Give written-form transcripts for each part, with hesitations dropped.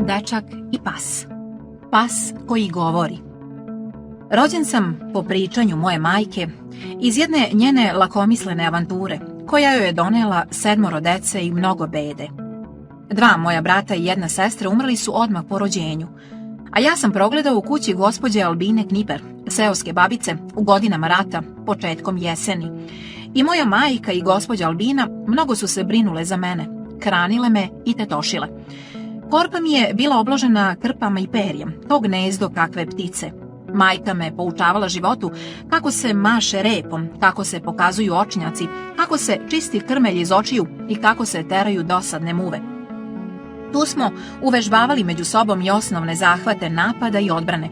Dečak i pas. Pas koji govori. Rođen sam, po pričanju moje majke, iz jedne njene lakomislene avanture, koja joj je donela 7 dece i mnogo bede. 2 moja brata i 1 sestra umrli su odmah po rođenju, a ja sam progledao u kući gospođe Albine Kniper, seoske babice, u godinama rata, početkom jeseni. I moja majka i gospođa Albina mnogo su se brinule za mene, hranile me i tetošile. Korpa mi je bila obložena krpama i perjem, to gnezdo kakve ptice. Majka me poučavala životu, kako se maše repom, kako se pokazuju očnjaci, kako se čisti krmelj iz očiju i kako se teraju dosadne muve. Tu smo uvežbavali među sobom i osnovne zahvate napada i odbrane.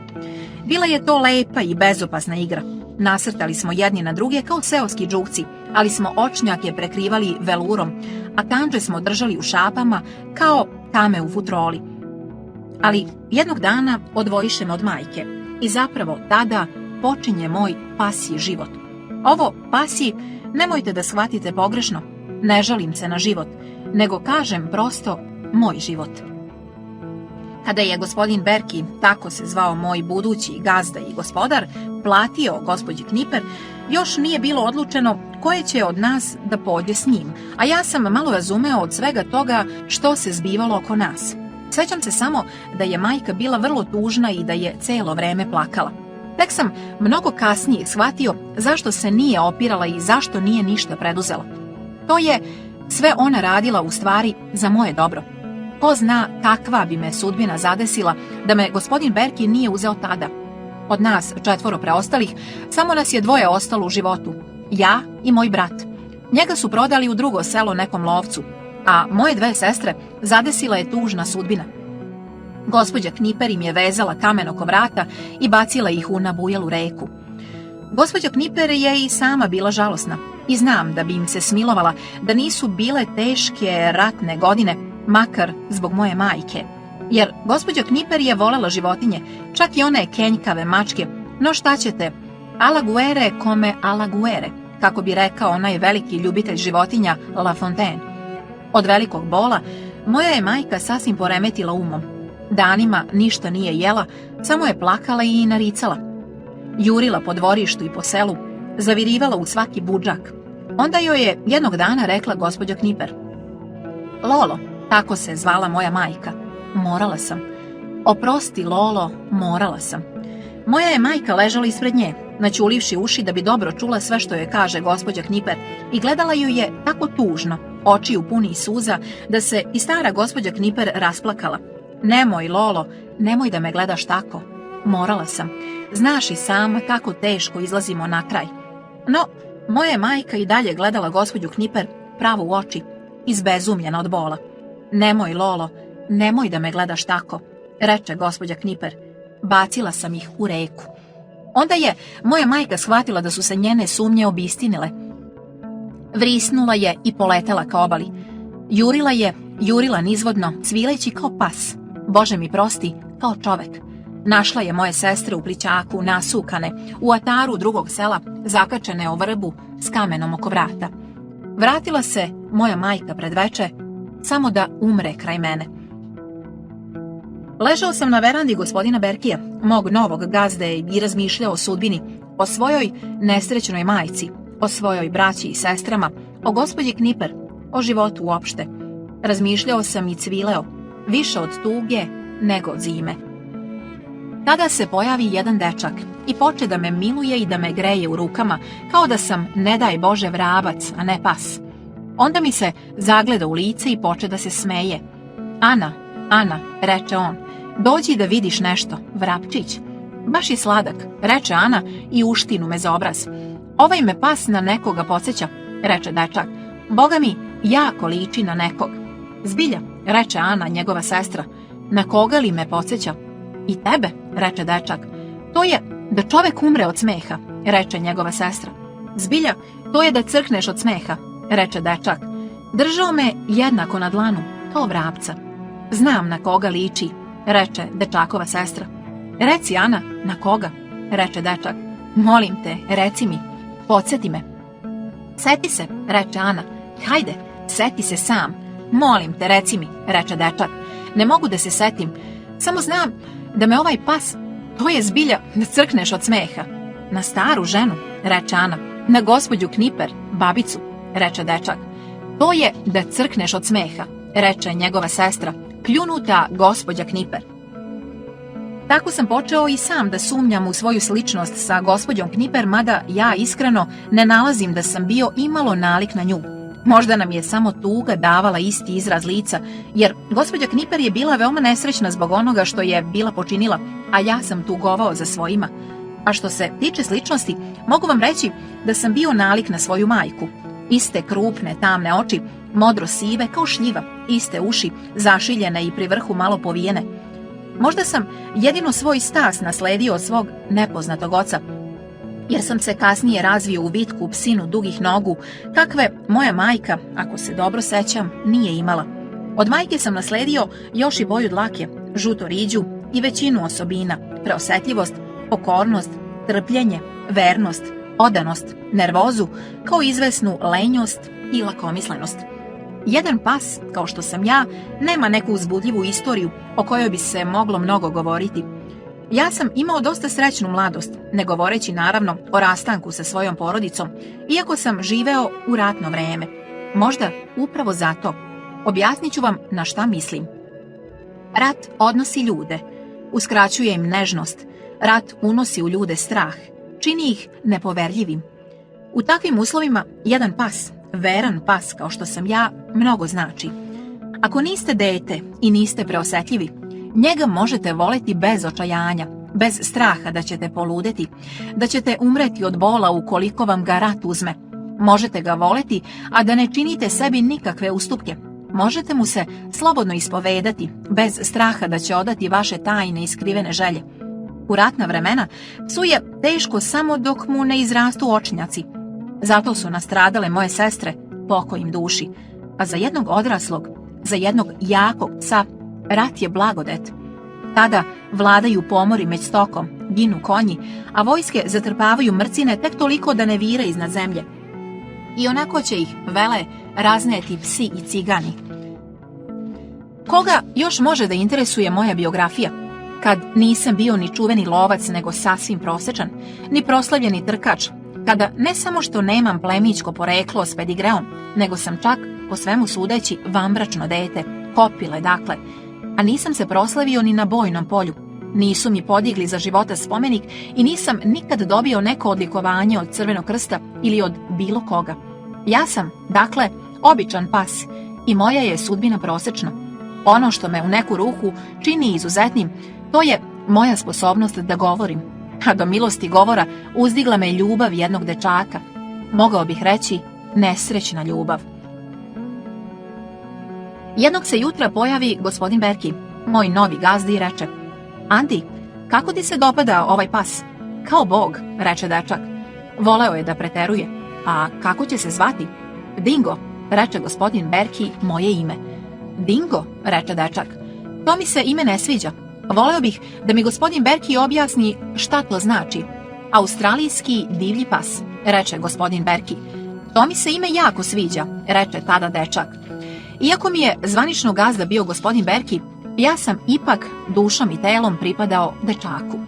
Bila je to lepa i bezopasna igra. Nasrtali smo jedni na druge kao seoski džukci, ali smo očnjake prekrivali velurom, a kandže smo držali u šapama kao tame u futroli. Ali jednog dana odvojiše me od majke i zapravo tada počinje moj pasji život. Ovo pasji nemojte da shvatite pogrešno, ne žalim se na život, nego kažem prosto moj život. Kada je gospodin Berki, tako se zvao moj budući gazda i gospodar, platio gospođi Kniper, još nije bilo odlučeno koje će od nas da pođe s njim, a ja sam malo razumeo od svega toga što se zbivalo oko nas. Sećam se samo da je majka bila vrlo tužna i da je celo vreme plakala. Tek sam mnogo kasnije shvatio zašto se nije opirala i zašto nije ništa preduzela. To je sve ona radila u stvari za moje dobro. Ko zna kakva bi me sudbina zadesila da me gospodin Berki nije uzeo tada. Od nas 4 preostalih, samo nas je 2 ostalo u životu. Ja i moj brat. Njega su prodali u drugo selo nekom lovcu, a moje 2 sestre zadesila je tužna sudbina. Gospođa Kniper im je vezala kamen oko vrata i bacila ih u nabujalu reku. Gospođa Kniper je i sama bila žalosna i znam da bi im se smilovala da nisu bile teške ratne godine, makar zbog moje majke. Jer gospođa Kniper je volela životinje, čak i one kenjkave mačke, no šta ćete, alla guere come alla guere, kako bi rekao onaj veliki ljubitelj životinja La Fontaine. Od velikog bola moja je majka sasvim poremetila umom. Danima ništa nije jela, samo je plakala i naricala. Jurila po dvorištu i po selu, zavirivala u svaki budžak. Onda joj je jednog dana rekla gospođa Kniper: Lolo, tako se zvala moja majka, morala sam. Oprosti, Lolo, morala sam. Moja je majka ležala ispred nje, naćulivši uši da bi dobro čula sve što joj kaže gospođa Kniper, i gledala ju je tako tužno, očiju puni suza, da se i stara gospođa Kniper rasplakala. Nemoj, Lolo, nemoj da me gledaš tako. Morala sam. Znaš i sama kako teško izlazimo na kraj. No, moja je majka i dalje gledala gospođu Kniper pravo u oči, izbezumljena od bola. Nemoj, Lolo, nemoj da me gledaš tako, reče gospođa Kniper. Bacila sam ih u reku. Onda je moja majka shvatila da su se njene sumnje obistinile. Vrisnula je i poletela ka obali. Jurila nizvodno, cvileći kao pas. Bože mi prosti, kao čovek. Našla je moje sestre u plićaku, nasukane, u ataru drugog sela, zakačene o vrbu s kamenom oko vrata. Vratila se moja majka pred veče, samo da umre kraj mene. Ležao sam na verandi gospodina Berkija, mog novog gazde, i razmišljao o sudbini, o svojoj nesrećnoj majci, o svojoj braći i sestrama, o gospođi Kniper, o životu uopšte. Razmišljao sam i cvileo, više od tuge nego od zime. Tada se pojavi jedan dečak i poče da me miluje i da me greje u rukama, kao da sam, ne daj Bože, vrabac, a ne pas. Onda mi se zagleda u lice i poče da se smeje. Ana, reče on, dođi da vidiš nešto, vrapčić. Baš je sladak, reče Ana i uštinu me za obraz. Ovaj me pas na nekoga podsjeća, reče dečak. Boga mi, jako liči na nekog. Zbilja, reče Ana, njegova sestra. Na koga li me podsjeća? I tebe, reče dečak. To je da čovek umre od smeha, reče njegova sestra. Zbilja, to je da crkneš od smeha, reče dečak. Držao me jednako na dlanu, kao vrapca. Znam na koga liči, reče dečakova sestra. Reci, Ana, na koga, reče dečak. Molim te, reci mi, podsjeti me. Seti se, reče Ana. Hajde, seti se sam. Molim te, reci mi, reče dečak. ne mogu da se setim. Samo znam da me ovaj pas, to je zbilja da crkneš od smeha. Na staru ženu, reče Ana. Na gospođu Kniper, babicu, reče dečak. To je da crkneš od smeha, reče njegova sestra, kljunuta gospođa Kniper. Tako sam počeo i sam da sumnjam u svoju sličnost sa gospođom Kniper, mada ja iskreno ne nalazim da sam bio imalo nalik na nju. Možda nam je samo tuga davala isti izraz lica, jer gospođa Kniper je bila veoma nesrećna zbog onoga što je bila počinila, a ja sam tugovao za svojima. A što se tiče sličnosti, mogu vam reći da sam bio nalik na svoju majku. Iste krupne, tamne oči, modro sive kao šljiva, iste uši, zašiljene i pri vrhu malo povijene. Možda sam jedino svoj stas nasledio od svog nepoznatog oca, jer sam se kasnije razvio u vitku psinu dugih nogu, kakve moja majka, ako se dobro sećam, nije imala. Od majke sam nasledio još i boju dlake, žuto riđu i većinu osobina, preosetljivost, pokornost, trpljenje, vernost, odanost, nervozu, kao izvesnu lenjost i lakomislenost. Jedan pas, kao što sam ja, nema neku uzbudljivu istoriju o kojoj bi se moglo mnogo govoriti. Ja sam imao dosta srećnu mladost, ne govoreći naravno o rastanku sa svojom porodicom, iako sam živeo u ratno vreme. Možda upravo zato. Objasnit ću vam na šta mislim. Rat odnosi ljude, uskraćuje im nežnost, rat unosi u ljude strah, čini ih nepoverljivim. U takvim uslovima jedan pas, veran pas kao što sam ja, mnogo znači. Ako niste dete i niste preosetljivi, njega možete voleti bez očajanja, bez straha da ćete poludeti, da ćete umreti od bola ukoliko vam ga rat uzme. Možete ga voleti, a da ne činite sebi nikakve ustupke. Možete mu se slobodno ispovedati, bez straha da će odati vaše tajne i skrivene želje. U ratna vremena psu je teško samo dok mu ne izrastu očnjaci. Zato su nastradale moje sestre, pokoj im duši. A za jednog odraslog, za jednog jakog psa, rat je blagodet. Tada vladaju pomori među stokom, ginu konji, a vojske zatrpavaju mrcine tek toliko da ne vire iznad zemlje. I onako će ih, vele, razneti psi i cigani. Koga još može da interesuje moja biografija, kad nisam bio ni čuveni lovac, nego sasvim prosečan, ni proslavljeni trkač, kada ne samo što nemam plemićko poreklo s pedigreom, nego sam čak, po svemu sudeći, vanbračno dete, kopile dakle, a nisam se proslavio ni na bojnom polju. Nisu mi podigli za života spomenik i nisam nikad dobio neko odlikovanje od Crvenog krsta ili od bilo koga. Ja sam, dakle, običan pas i moja je sudbina prosečna. Ono što me u neku ruku čini izuzetnim, to je moja sposobnost da govorim, a do milosti govora uzdigla me ljubav jednog dečaka. Mogao bih reći nesrećna ljubav. Jednog se jutra pojavi gospodin Berki, moj novi gazda, i reče: Andi, kako ti se dopada ovaj pas? Kao Bog, reče dečak. Voleo je da preteruje. A kako će se zvati? Dingo, reče gospodin Berki, moje ime. Dingo, reče dečak. To mi se ime ne sviđa. Voleo bih da mi gospodin Berki objasni šta to znači. Australijski divlji pas, reče gospodin Berki. To mi se ime jako sviđa, reče tada dečak. Iako mi je zvanično gazda bio gospodin Berki, ja sam ipak dušom i telom pripadao dečaku.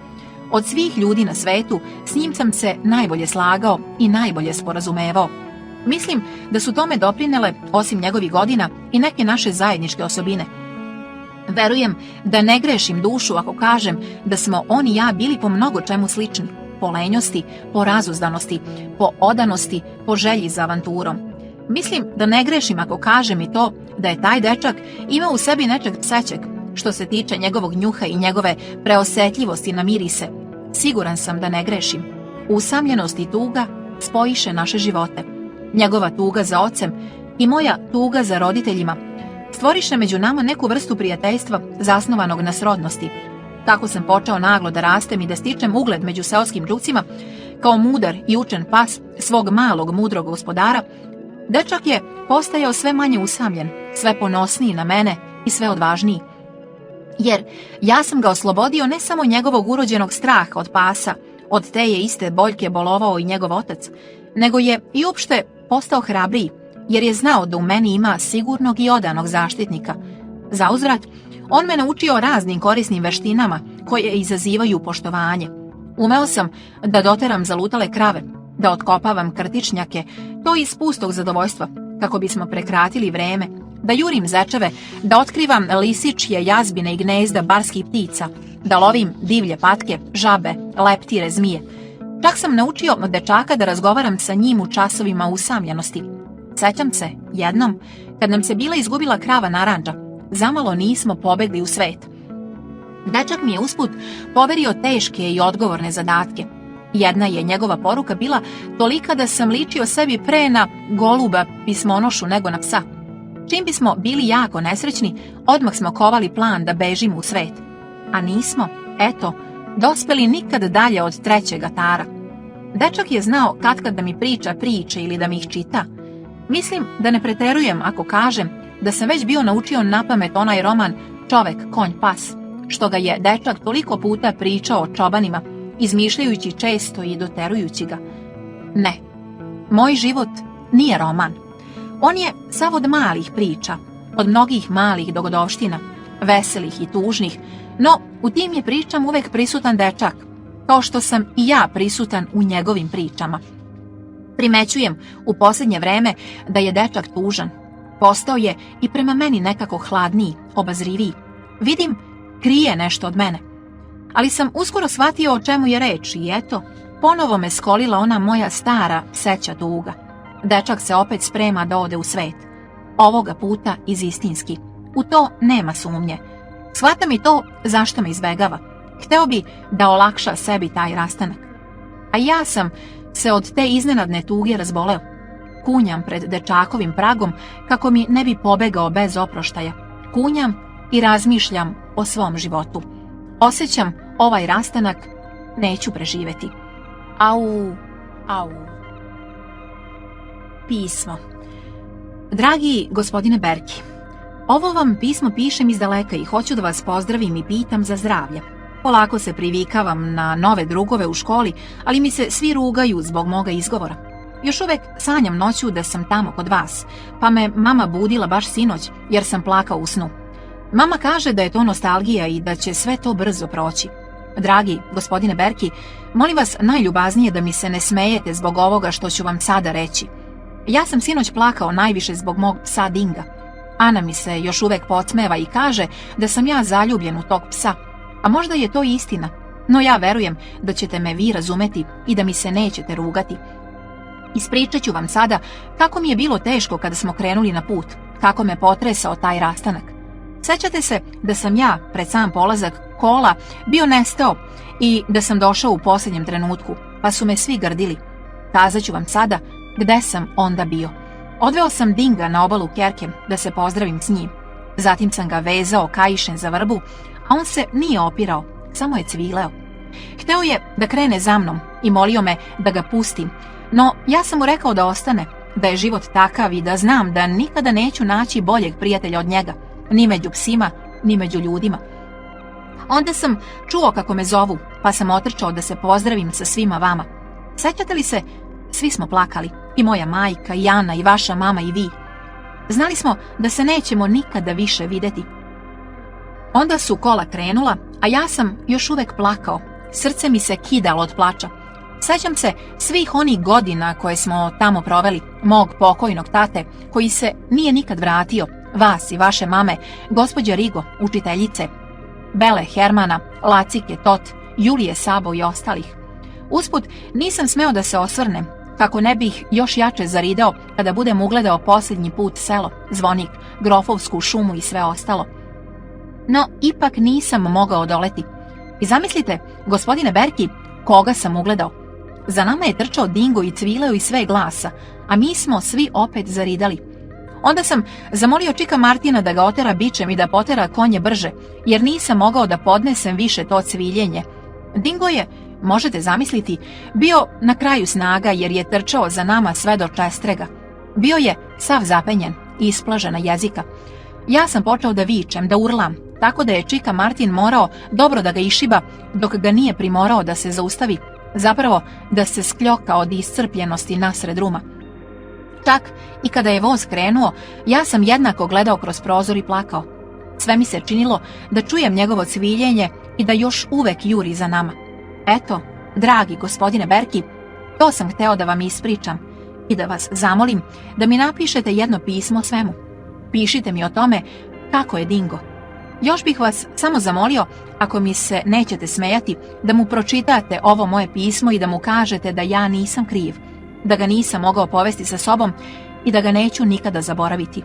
Od svih ljudi na svetu s njim sam se najbolje slagao i najbolje sporazumevao. Mislim da su tome doprinele, osim njegovih godina, i neke naše zajedničke osobine. Verujem da ne grešim dušu ako kažem da smo on i ja bili po mnogo čemu slični, po lenjosti, po razuzdanosti, po odanosti, po želji za avanturom. Mislim da ne grešim ako kažem i to da je taj dečak imao u sebi nečeg psećeg, što se tiče njegovog njuha i njegove preosetljivosti na mirise. Siguran sam da ne grešim. Usamljenost i tuga spojiše naše živote. Njegova tuga za ocem i moja tuga za roditeljima stvoriše među nama neku vrstu prijateljstva zasnovanog na srodnosti. Tako sam počeo naglo da rastem i da stičem ugled među seoskim đucima, kao mudar i učen pas svog malog mudrog gospodara. Dečak je postajao sve manje usamljen, sve ponosniji na mene i sve odvažniji. Jer ja sam ga oslobodio ne samo njegovog urođenog straha od pasa, od te je iste boljke bolovao i njegov otac, nego je i uopšte postao hrabriji, jer je znao da u meni ima sigurnog i odanog zaštitnika. Zauzvrat, On me naučio raznim korisnim veštinama koje izazivaju poštovanje. Umeo sam da doteram zalutale krave, da otkopavam krtičnjake, to iz pustog zadovoljstva, kako bismo prekratili vreme, da jurim zečeve, da otkrivam lisičje jazbine i gnezda barskih ptica, da lovim divlje patke, žabe, leptire, zmije. Čak sam naučio od dečaka da razgovaram sa njim u časovima usamljenosti. Sećam se, jednom, kad nam se bila izgubila krava narandža, zamalo nismo pobegli u svet. Dečak mi je usput poverio teške i odgovorne zadatke. Jedna je njegova poruka bila tolika da sam ličio sebi pre na goluba pismonošu nego na psa. Čim bismo bili jako nesrećni, odmah smo kovali plan da bežimo u svet. A nismo, eto, dospeli nikad dalje od 3. atara. Dečak je znao katkad da mi priča priče ili da mi ih čita. Mislim da ne preterujem ako kažem da sam već bio naučio napamet onaj roman Čovek, konj, pas, što ga je dečak toliko puta pričao o čobanima, izmišljajući često i doterujući ga. Ne, moj život nije roman. On je sav od malih priča, od mnogih malih dogodovština, veselih i tužnih, no u tim je pričama uvek prisutan dečak, kao što sam i ja prisutan u njegovim pričama. Primećujem u posljednje vreme da je dečak tužan. Postao je i prema meni nekako hladniji, obazriviji. Vidim, krije nešto od mene. Ali sam uskoro shvatio o čemu je reč i eto, ponovo me skolila ona moja stara pseća tuga. Dečak se opet sprema da ode u svet. Ovoga puta istinski. U to nema sumnje. Shvatam i to zašto me izbegava. Hteo bi da olakša sebi taj rastanak. A ja sam se od te iznenadne tuge razboleo. Kunjam pred dečakovim pragom kako mi ne bi pobegao bez oproštaja. Kunjam i razmišljam o svom životu. Osjećam ovaj rastanak neću preživeti. Au. Pismo. Dragi gospodine Berki, ovo vam pismo pišem iz daleka i hoću da vas pozdravim i pitam za zdravlje. Polako se privikavam na nove drugove u školi, ali mi se svi rugaju zbog moga izgovora. Još uvek sanjam noću da sam tamo kod vas, pa me mama budila baš sinoć jer sam plakao u snu. Mama kaže da je to nostalgija i da će sve to brzo proći. Dragi gospodine Berki, molim vas najljubaznije da mi se ne smejete zbog ovoga što ću vam sada reći. Ja sam sinoć plakao najviše zbog mog psa Dinga. Ana mi se još uvek podsmeva i kaže da sam ja zaljubljen u tog psa. A možda je to istina, no ja verujem da ćete me vi razumeti i da mi se nećete rugati. Ispričat ću vam sada kako mi je bilo teško kada smo krenuli na put, kako me potresao taj rastanak. Sećate se da sam ja, pred sam polazak kola, bio nestao i da sam došao u posljednjem trenutku, pa su me svi grdili. Kazat ću vam sada gde sam onda bio. Odveo sam Dinga na obalu Kerke da se pozdravim s njim. Zatim sam ga vezao kaišem za vrbu, a on se nije opirao, samo je cvileo. Hteo je da krene za mnom i molio me da ga pustim, no ja sam mu rekao da ostane, da je život takav i da znam da nikada neću naći boljeg prijatelja od njega, ni među psima, ni među ljudima. Onda sam čuo kako me zovu, pa sam otrčao da se pozdravim sa svima vama. Sećate li se, svi smo plakali, i moja majka, i Ana, i vaša mama, i vi. Znali smo da se nećemo nikada više videti. Onda su kola krenula, a ja sam još uvek plakao. Srce mi se kidalo od plača. Sećam se svih onih godina koje smo tamo proveli, mog pokojnog tate, koji se nije nikad vratio, vas i vaše mame, gospođe Rigo, učiteljice, Bele, Hermana, Lacike, Tot, Julije, Sabo i ostalih. Usput nisam smeo da se osvrnem, kako ne bih još jače zaridao kada budem ugledao posljednji put selo, Zvonik, Grofovsku šumu i sve ostalo. No, ipak nisam mogao odoleti. I zamislite, gospodine Berki, koga sam ugledao. Za nama je trčao Dingo i cvileo iz sve glasa, a mi smo svi opet zaridali. Onda sam zamolio čika Martina da ga otera bičem i da potera konje brže, jer nisam mogao da podnesem više to cviljenje. Dingo je, možete zamisliti, bio na kraju snaga jer je trčao za nama sve do čestrega. Bio je sav zapenjen i isplažena jezika. Ja sam počeo da vičem, da urlam, tako da je čika Martin morao dobro da ga išiba dok ga nije primorao da se zaustavi, zapravo da se skljoka od iscrpljenosti nasred ruma. Čak i kada je voz krenuo, ja sam jednako gledao kroz prozor i plakao. Sve mi se činilo da čujem njegovo cviljenje i da još uvek juri za nama. Eto, dragi gospodine Berki, to sam hteo da vam ispričam i da vas zamolim da mi napišete jedno pismo o svemu. Pišite mi o tome kako je Dingo. Još bih vas samo zamolio, ako mi se nećete smejati, da mu pročitate ovo moje pismo i da mu kažete da ja nisam kriv, da ga nisam mogao povesti sa sobom i da ga neću nikada zaboraviti.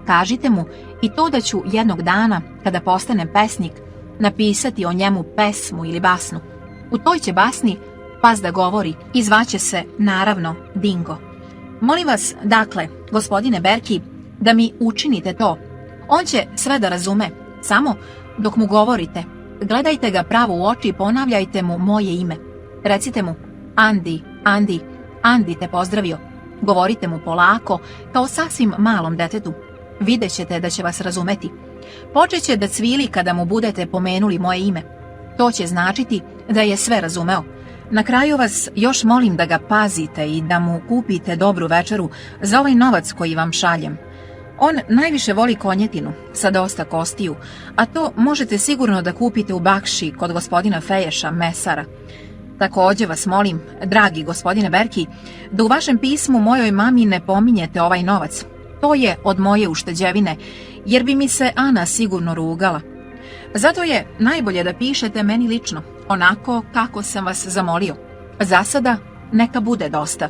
Kažite mu i to da ću jednog dana, kada postanem pesnik, napisati o njemu pesmu ili basnu. U toj će basni pas da govori i zvaće se, naravno, Dingo. Molim vas, dakle, gospodine Berki, da mi učinite to. On će sve da razume, samo dok mu govorite, gledajte ga pravo u oči i ponavljajte mu moje ime. Recite mu, Andi, Andi, Andi te pozdravio. Govorite mu polako, kao sasvim malom detetu. Vidjet ćete da će vas razumeti. Počeće da cvili kada mu budete pomenuli moje ime. To će značiti da je sve razumeo. Na kraju vas još molim da ga pazite i da mu kupite dobru večeru za ovaj novac koji vam šaljem. On najviše voli konjetinu sa dosta kostiju, a to možete sigurno da kupite u Bakši kod gospodina Feješa, mesara. Takođe vas molim, dragi gospodine Berki, da u vašem pismu mojoj mami ne pominjete ovaj novac. To je od moje ušteđevine, jer bi mi se Ana sigurno rugala. Zato je najbolje da pišete meni lično, onako kako sam vas zamolio. Za sada neka bude dosta.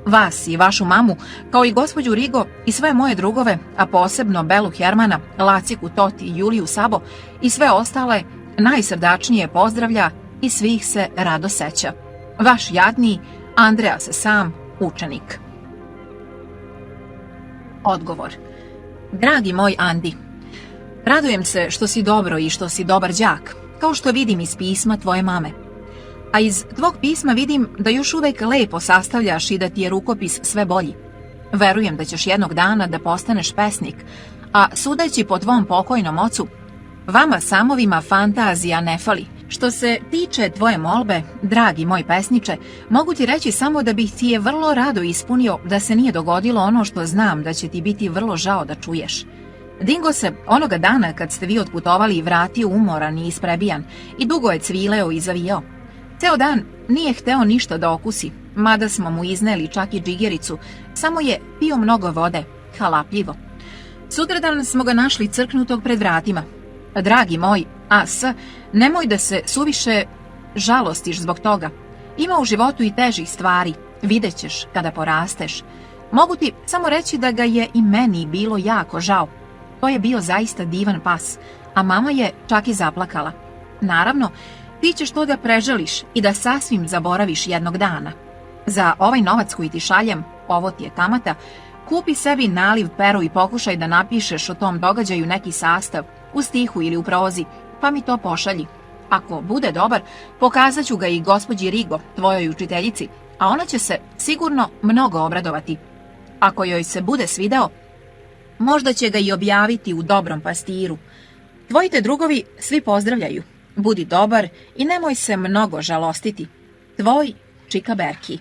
Vas i vašu mamu, kao i gospođu Rigo i sve moje drugove, a posebno Belu Hermana, Laciku Toti i Juliju Sabo i sve ostale, najsrdačnije pozdravlja i svih se rado seća. Vaš jadni Andreas sam, učenik. Odgovor. Dragi moj Andi, radujem se što si dobro i što si dobar đak, kao što vidim iz pisma tvoje mame. A iz tvog pisma vidim da još uvek lepo sastavljaš i da ti je rukopis sve bolji. Verujem da ćeš jednog dana da postaneš pesnik, a sudeći po tvom pokojnom ocu, vama samovima fantazija ne fali. Što se tiče tvoje molbe, dragi moj pesniče, mogu ti reći samo da bih ti je vrlo rado ispunio da se nije dogodilo ono što znam da će ti biti vrlo žao da čuješ. Dingo se onoga dana kad ste vi otputovali vratio umoran i isprebijan i dugo je cvileo i zavijao. Ceo dan nije hteo ništa da okusi, mada smo mu izneli čak i džigericu, samo je pio mnogo vode, halapljivo. Sutradan smo ga našli crknutog pred vratima. Dragi moj As, nemoj da se suviše žalostiš zbog toga. Ima u životu i težih stvari, vidjet ćeš kada porasteš. Mogu ti samo reći da ga je i meni bilo jako žao. To je bio zaista divan pas, a mama je čak i zaplakala. Naravno, ti ćeš to da preželiš i da sasvim zaboraviš jednog dana. Za ovaj novac koji ti šaljem, ovo ti je kamata, kupi sebi naliv pero i pokušaj da napišeš o tom događaju neki sastav, u stihu ili u prozi, pa mi to pošalji. Ako bude dobar, pokazat ću ga i gospođi Rigo, tvojoj učiteljici, a ona će se sigurno mnogo obradovati. Ako joj se bude svideo, možda će ga i objaviti u Dobrom pastiru. Tvoji te drugovi svi pozdravljaju. Budi dobar i nemoj se mnogo žalostiti. Tvoj Čika Berki.